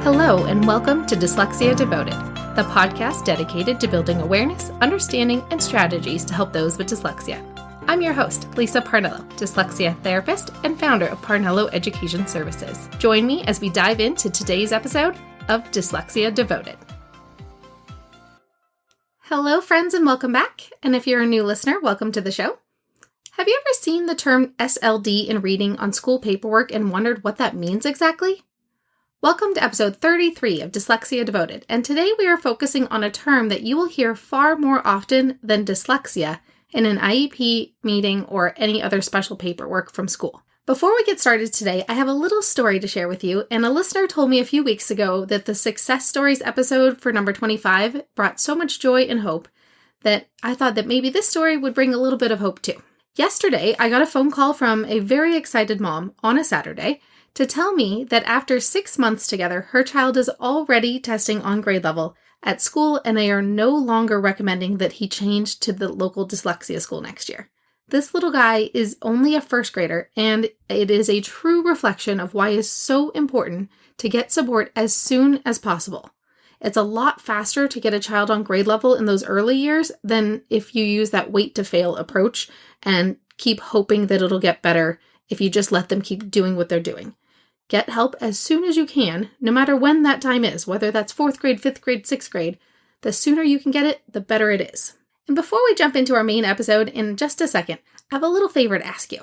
Hello, and welcome to Dyslexia Devoted, the podcast dedicated to building awareness, understanding, and strategies to help those with dyslexia. I'm your host, Lisa Parnello, dyslexia therapist and founder of Parnello Education Services. Join me as we dive into today's episode of Dyslexia Devoted. Hello, friends, and welcome back. And if you're a new listener, welcome to the show. Have you ever seen the term SLD in reading on school paperwork and wondered what that means exactly? Welcome to episode 33 of Dyslexia Devoted, and today we are focusing on a term that you will hear far more often than dyslexia in an IEP meeting or any other special paperwork from school. Before we get started today, I have a little story to share with you, and a listener told me a few weeks ago that the Success Stories episode for number 25 brought so much joy and hope that I thought that maybe this story would bring a little bit of hope too. Yesterday, I got a phone call from a very excited mom on a Saturday to tell me that after 6 months together, her child is already testing on grade level at school, and they are no longer recommending that he change to the local dyslexia school next year. This little guy is only a first grader, and it is a true reflection of why it's so important to get support as soon as possible. It's a lot faster to get a child on grade level in those early years than if you use that wait to fail approach and keep hoping that it'll get better if you just let them keep doing what they're doing. Get help as soon as you can, no matter when that time is, whether that's 4th grade, 5th grade, 6th grade. The sooner you can get it, the better it is. And before we jump into our main episode in just a second, I have a little favor to ask you.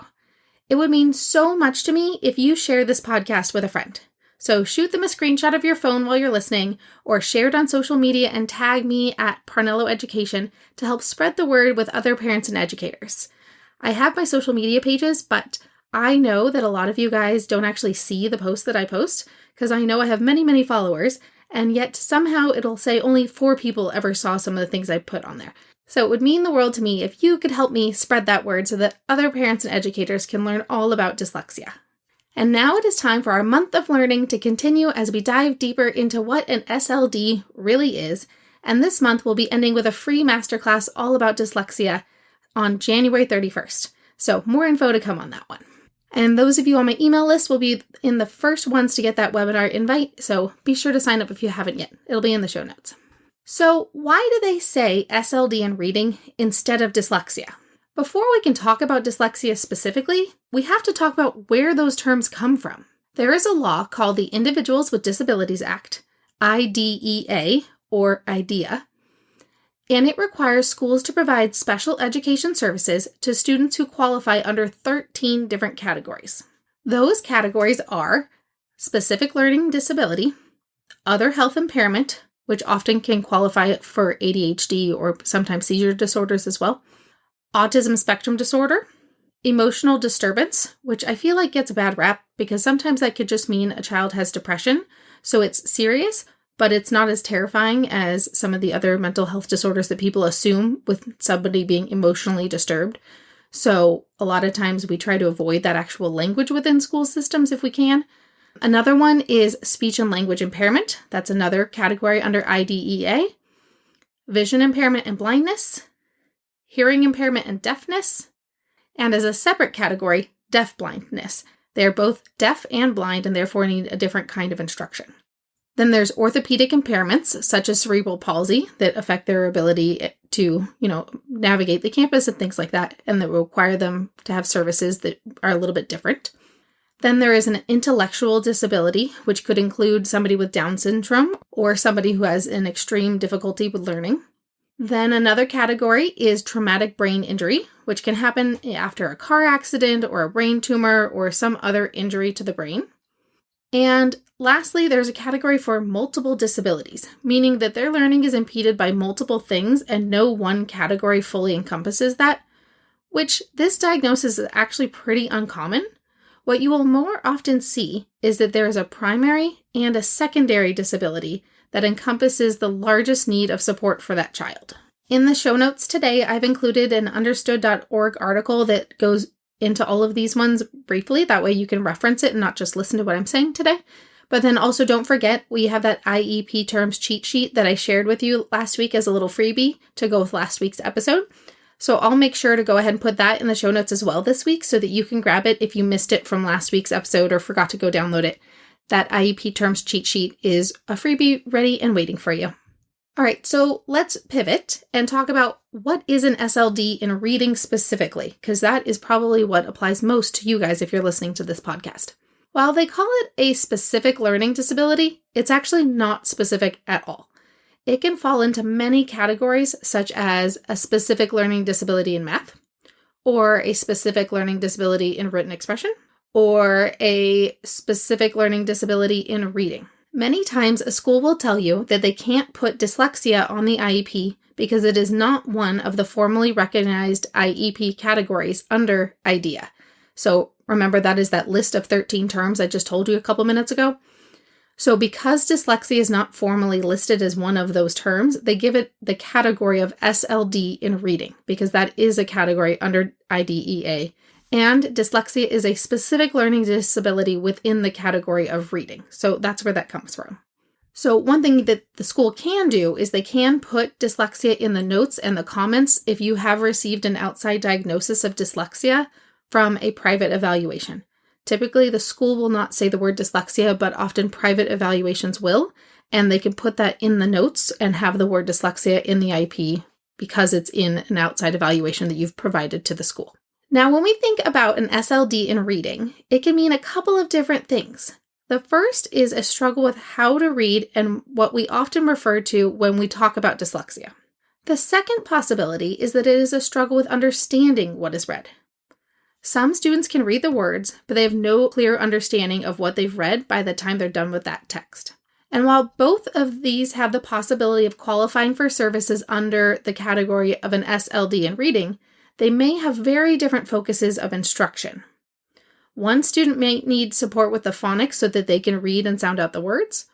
It would mean so much to me if you share this podcast with a friend. So shoot them a screenshot of your phone while you're listening, or share it on social media and tag me at Parnello Education to help spread the word with other parents and educators. I have my social media pages, but I know that a lot of you guys don't actually see the posts that I post, because I know I have many, many followers, and yet somehow it'll say only 4 people ever saw some of the things I put on there. So it would mean the world to me if you could help me spread that word so that other parents and educators can learn all about dyslexia. And now it is time for our month of learning to continue as we dive deeper into what an SLD really is, and this month we'll be ending with a free masterclass all about dyslexia on January 31st. So more info to come on that one. And those of you on my email list will be in the first ones to get that webinar invite, so be sure to sign up if you haven't yet. It'll be in the show notes. So why do they say SLD in reading instead of dyslexia? Before we can talk about dyslexia specifically, we have to talk about where those terms come from. There is a law called the Individuals with Disabilities Act, IDEA, or IDEA, and it requires schools to provide special education services to students who qualify under 13 different categories. Those categories are specific learning disability, other health impairment, which often can qualify for ADHD or sometimes seizure disorders as well, autism spectrum disorder, emotional disturbance, which I feel like gets a bad rap because sometimes that could just mean a child has depression, so it's serious, but it's not as terrifying as some of the other mental health disorders that people assume with somebody being emotionally disturbed. So a lot of times we try to avoid that actual language within school systems if we can. Another one is speech and language impairment. That's another category under IDEA. Vision impairment and blindness, hearing impairment and deafness, and as a separate category, deaf-blindness. They are both deaf and blind and therefore need a different kind of instruction. Then there's orthopedic impairments, such as cerebral palsy, that affect their ability to, navigate the campus and things like that, and that require them to have services that are a little bit different. Then there is an intellectual disability, which could include somebody with Down syndrome or somebody who has an extreme difficulty with learning. Then another category is traumatic brain injury, which can happen after a car accident or a brain tumor or some other injury to the brain. And lastly, there's a category for multiple disabilities, meaning that their learning is impeded by multiple things and no one category fully encompasses that, which this diagnosis is actually pretty uncommon. What you will more often see is that there is a primary and a secondary disability that encompasses the largest need of support for that child. In the show notes today, I've included an understood.org article that goes into all of these ones briefly. That way you can reference it and not just listen to what I'm saying today. But then also don't forget, we have that IEP terms cheat sheet that I shared with you last week as a little freebie to go with last week's episode. So I'll make sure to go ahead and put that in the show notes as well this week so that you can grab it if you missed it from last week's episode or forgot to go download it. That IEP terms cheat sheet is a freebie ready and waiting for you. All right, so let's pivot and talk about what is an SLD in reading specifically, because that is probably what applies most to you guys if you're listening to this podcast. While they call it a specific learning disability, it's actually not specific at all. It can fall into many categories, such as a specific learning disability in math, or a specific learning disability in written expression, or a specific learning disability in reading. Many times a school will tell you that they can't put dyslexia on the IEP because it is not one of the formally recognized IEP categories under IDEA. So remember, that is that list of 13 terms I just told you a couple minutes ago. So because dyslexia is not formally listed as one of those terms, they give it the category of SLD in reading because that is a category under IDEA. And dyslexia is a specific learning disability within the category of reading. So that's where that comes from. So one thing that the school can do is they can put dyslexia in the notes and the comments if you have received an outside diagnosis of dyslexia from a private evaluation. Typically, the school will not say the word dyslexia, but often private evaluations will, and they can put that in the notes and have the word dyslexia in the IEP because it's in an outside evaluation that you've provided to the school. Now, when we think about an SLD in reading, it can mean a couple of different things. The first is a struggle with how to read and what we often refer to when we talk about dyslexia. The second possibility is that it is a struggle with understanding what is read. Some students can read the words, but they have no clear understanding of what they've read by the time they're done with that text. And while both of these have the possibility of qualifying for services under the category of an SLD in reading, they may have very different focuses of instruction. One student may need support with the phonics so that they can read and sound out the words,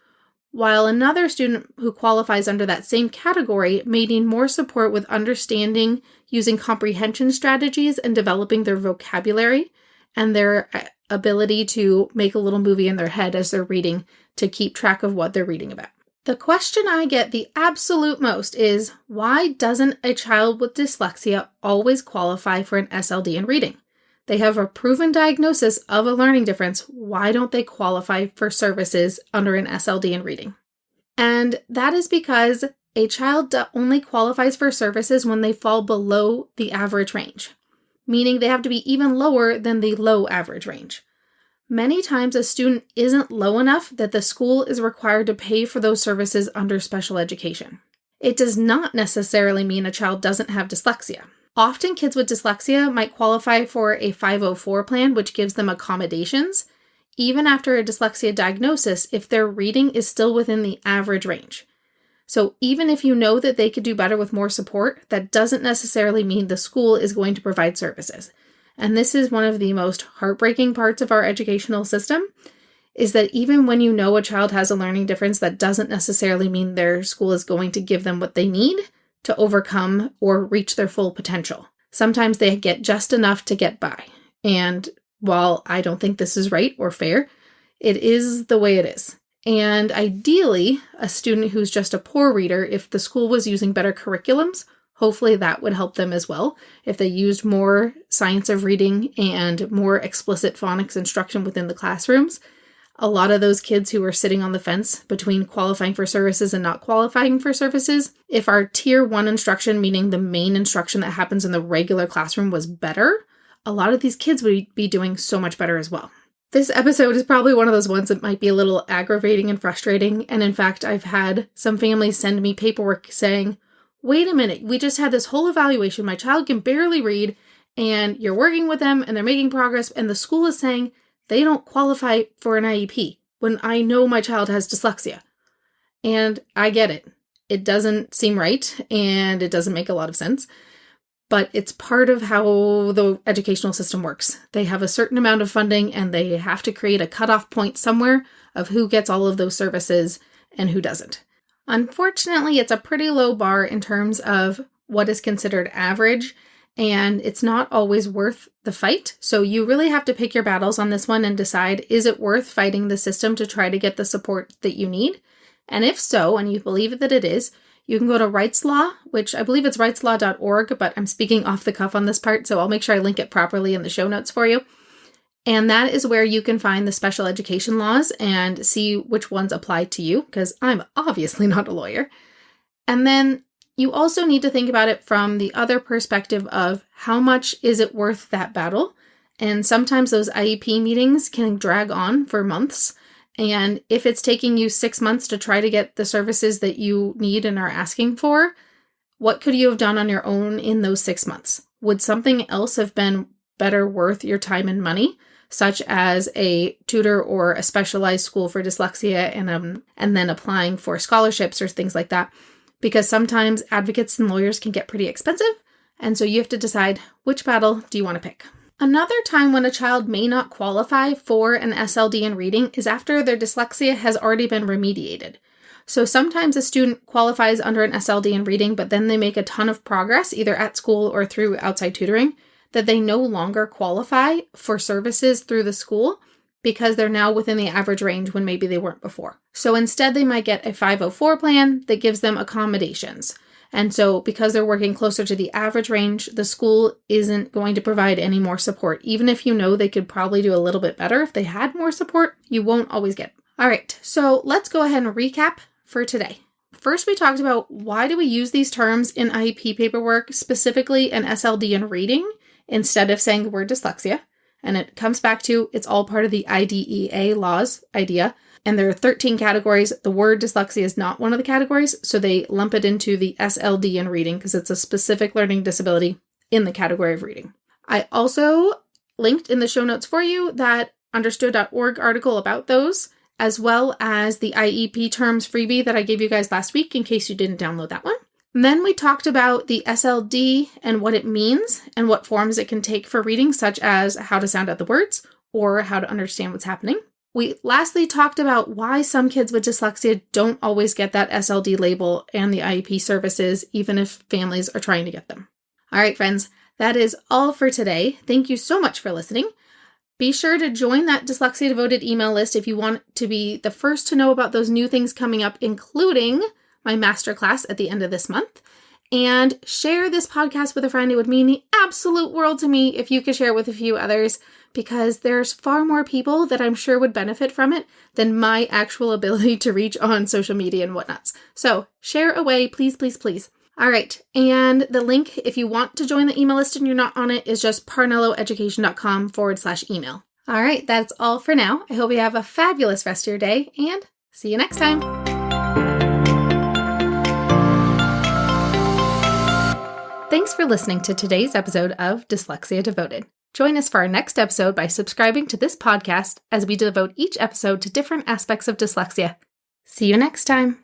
while another student who qualifies under that same category may need more support with understanding, using comprehension strategies, and developing their vocabulary and their ability to make a little movie in their head as they're reading to keep track of what they're reading about. The question I get the absolute most is, why doesn't a child with dyslexia always qualify for an SLD in reading? They have a proven diagnosis of a learning difference. Why don't they qualify for services under an SLD in reading? And that is because a child only qualifies for services when they fall below the average range, meaning they have to be even lower than the low average range. Many times a student isn't low enough that the school is required to pay for those services under special education. It does not necessarily mean a child doesn't have dyslexia. Often kids with dyslexia might qualify for a 504 plan, which gives them accommodations, even after a dyslexia diagnosis, if their reading is still within the average range. So even if you know that they could do better with more support, that doesn't necessarily mean the school is going to provide services. And this is one of the most heartbreaking parts of our educational system, is that even when you know a child has a learning difference, that doesn't necessarily mean their school is going to give them what they need to overcome or reach their full potential. Sometimes they get just enough to get by. And while I don't think this is right or fair, it is the way it is. And ideally, a student who's just a poor reader, if the school was using better curriculums, hopefully that would help them as well. If they used more science of reading and more explicit phonics instruction within the classrooms, a lot of those kids who are sitting on the fence between qualifying for services and not qualifying for services, if our tier 1 instruction, meaning the main instruction that happens in the regular classroom, was better, a lot of these kids would be doing so much better as well. This episode is probably one of those ones that might be a little aggravating and frustrating. And in fact, I've had some families send me paperwork saying, wait a minute, we just had this whole evaluation. My child can barely read and you're working with them and they're making progress. And the school is saying they don't qualify for an IEP when I know my child has dyslexia. And I get it. It doesn't seem right and it doesn't make a lot of sense. But it's part of how the educational system works. They have a certain amount of funding and they have to create a cutoff point somewhere of who gets all of those services and who doesn't. Unfortunately, it's a pretty low bar in terms of what is considered average, and it's not always worth the fight. So you really have to pick your battles on this one and decide, is it worth fighting the system to try to get the support that you need? And if so, and you believe that it is, you can go to Rights Law, which I believe it's rightslaw.org, but I'm speaking off the cuff on this part, so I'll make sure I link it properly in the show notes for you. And that is where you can find the special education laws and see which ones apply to you, because I'm obviously not a lawyer. And then you also need to think about it from the other perspective of how much is it worth that battle? And sometimes those IEP meetings can drag on for months. And if it's taking you 6 months to try to get the services that you need and are asking for, what could you have done on your own in those 6 months? Would something else have been better worth your time and money, such as a tutor or a specialized school for dyslexia and then applying for scholarships or things like that? Because sometimes advocates and lawyers can get pretty expensive, and so you have to decide which battle do you want to pick. Another time when a child may not qualify for an SLD in reading is after their dyslexia has already been remediated. So sometimes a student qualifies under an SLD in reading, but then they make a ton of progress, either at school or through outside tutoring, that they no longer qualify for services through the school because they're now within the average range when maybe they weren't before. So instead, they might get a 504 plan that gives them accommodations. And so because they're working closer to the average range, the school isn't going to provide any more support. Even if you know they could probably do a little bit better if they had more support, you won't always get it. All right, so let's go ahead and recap for today. First, we talked about why do we use these terms in IEP paperwork, specifically an SLD in reading, instead of saying the word dyslexia. And it comes back to, it's all part of the IDEA laws idea. And there are 13 categories. The word dyslexia is not one of the categories, so they lump it into the SLD in reading because it's a specific learning disability in the category of reading. I also linked in the show notes for you that understood.org article about those, as well as the IEP terms freebie that I gave you guys last week in case you didn't download that one. And then we talked about the SLD and what it means and what forms it can take for reading, such as how to sound out the words or how to understand what's happening. We lastly talked about why some kids with dyslexia don't always get that SLD label and the IEP services, even if families are trying to get them. All right, friends, that is all for today. Thank you so much for listening. Be sure to join that Dyslexia Devoted email list if you want to be the first to know about those new things coming up, including my masterclass at the end of this month. And share this podcast with a friend. It would mean the absolute world to me if you could share it with a few others, because there's far more people that I'm sure would benefit from it than my actual ability to reach on social media and whatnots. So share away, please, please, please. All right. And the link, if you want to join the email list and you're not on it, is just parnelloeducation.com/email. All right. That's all for now. I hope you have a fabulous rest of your day and see you next time. Thanks for listening to today's episode of Dyslexia Devoted. Join us for our next episode by subscribing to this podcast as we devote each episode to different aspects of dyslexia. See you next time.